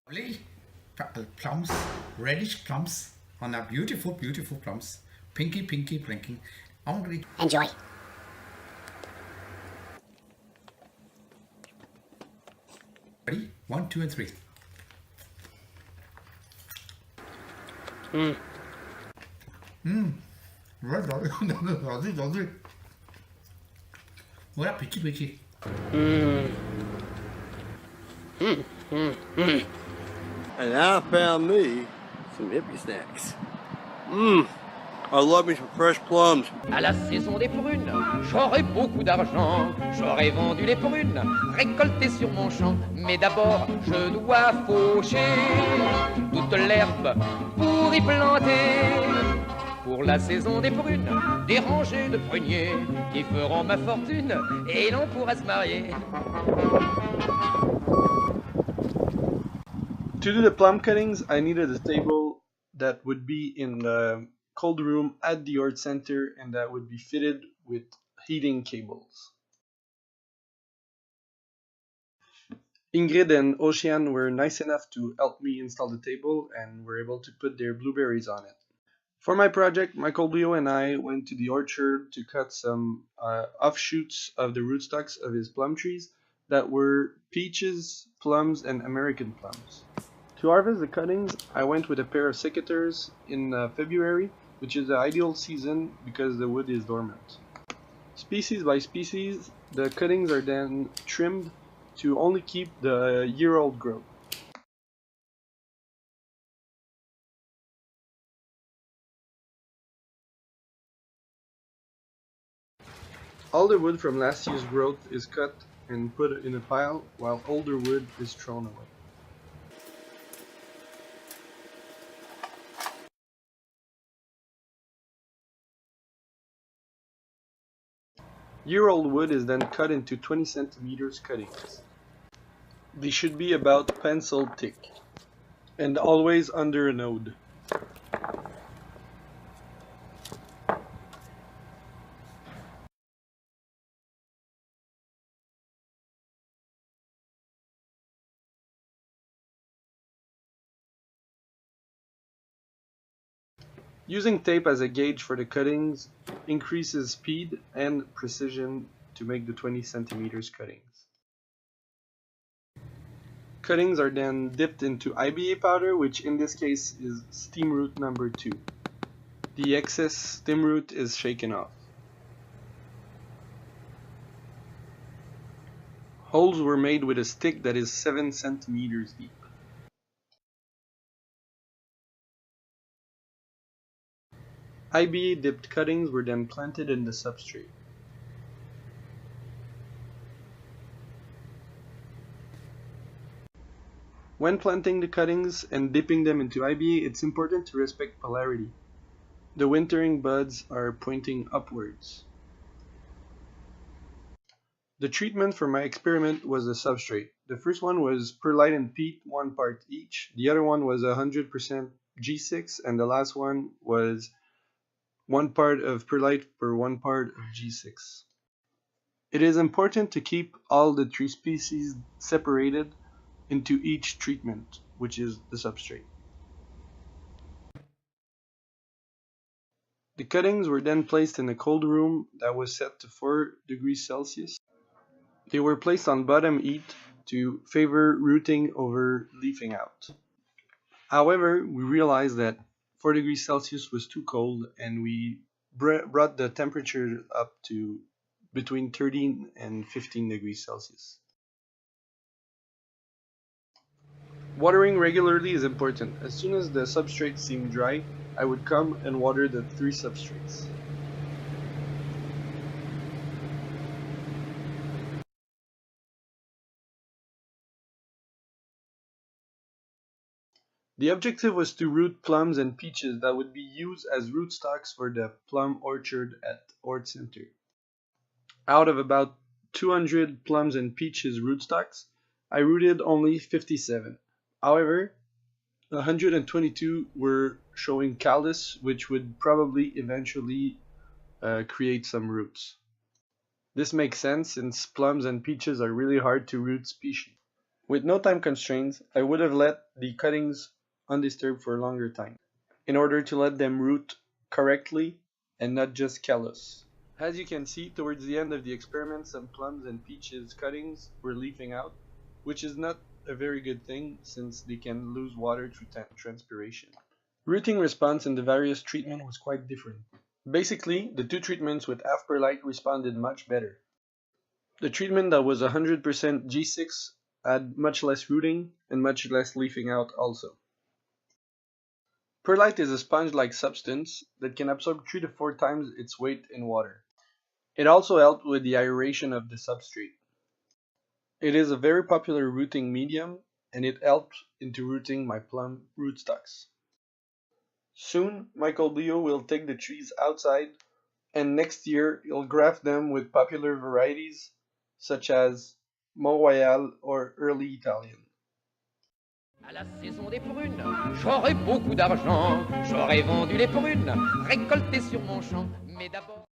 Lovely plums, reddish plums on a beautiful, beautiful plums. Pinky, pinky, blinking. Hungry. Enjoy. Ready? 1, 2, and 3. Lovely, lovely. Voilà, petit, petit. And I found me some hippie snacks. I love me some fresh plums. À la saison des prunes, j'aurai beaucoup d'argent. J'aurai vendu les prunes, récoltées sur mon champ. Mais d'abord, je dois faucher toute l'herbe pour y planter. Pour la saison des prunes, des rangées de pruniers qui feront ma fortune et l'on pourra se marier. To do the plum cuttings, I needed a table that would be in the cold room at the art center and that would be fitted with heating cables. Ingrid and Ocean were nice enough to help me install the table and were able to put their blueberries on it. For my project, Michael Bio and I went to the orchard to cut some offshoots of the rootstocks of his plum trees that were peaches, plums, and American plums. To harvest the cuttings, I went with a pair of secateurs in February, which is the ideal season because the wood is dormant. Species by species, the cuttings are then trimmed to only keep the year-old growth. All the wood from last year's growth is cut and put in a pile, while older wood is thrown away. Year-old wood is then cut into 20 centimeters cuttings. They should be about pencil thick, and always under a node. Using tape as a gauge for the cuttings increases speed and precision to make the 20 centimeters cuttings. Cuttings are then dipped into IBA powder, which in this case is steam root number 2. The excess steam root is shaken off. Holes were made with a stick that is 7 centimeters deep. IBA dipped cuttings were then planted in the substrate. When planting the cuttings and dipping them into IBA, it's important to respect polarity. The wintering buds are pointing upwards. The treatment for my experiment was the substrate. The first one was perlite and peat, 1 part each. The other one was 100% G6, and the last one was 1 part of perlite per 1 part of G6. It is important to keep all the 3 species separated into each treatment, which is the substrate. The cuttings were then placed in a cold room that was set to 4 degrees Celsius. They were placed on bottom heat to favor rooting over leafing out. However, we realized that 4 degrees Celsius was too cold and we brought the temperature up to between 13 and 15 degrees Celsius. Watering regularly is important. As soon as the substrate seemed dry, I would come and water the 3 substrates. The objective was to root plums and peaches that would be used as rootstocks for the plum orchard at Art Center. Out of about 200 plums and peaches rootstocks, I rooted only 57. However, 122 were showing callus, which would probably eventually create some roots. This makes sense since plums and peaches are really hard to root species. With no time constraints, I would have let the cuttings undisturbed for a longer time, in order to let them root correctly and not just callus. As you can see, towards the end of the experiment, some plums and peaches cuttings were leafing out, which is not a very good thing since they can lose water through transpiration. Rooting response in the various treatments was quite different. Basically, the two treatments with half perlite responded much better. The treatment that was 100% G6 had much less rooting and much less leafing out also. Perlite is a sponge-like substance that can absorb 3 to 4 times its weight in water. It also helped with the aeration of the substrate. It is a very popular rooting medium, and it helped into rooting my plum rootstocks. Soon, Michael Leo will take the trees outside, and next year he'll graft them with popular varieties such as Mont Royal or Early Italian. À la saison des prunes, j'aurai beaucoup d'argent, j'aurai vendu les prunes, récoltées sur mon champ, mais d'abord...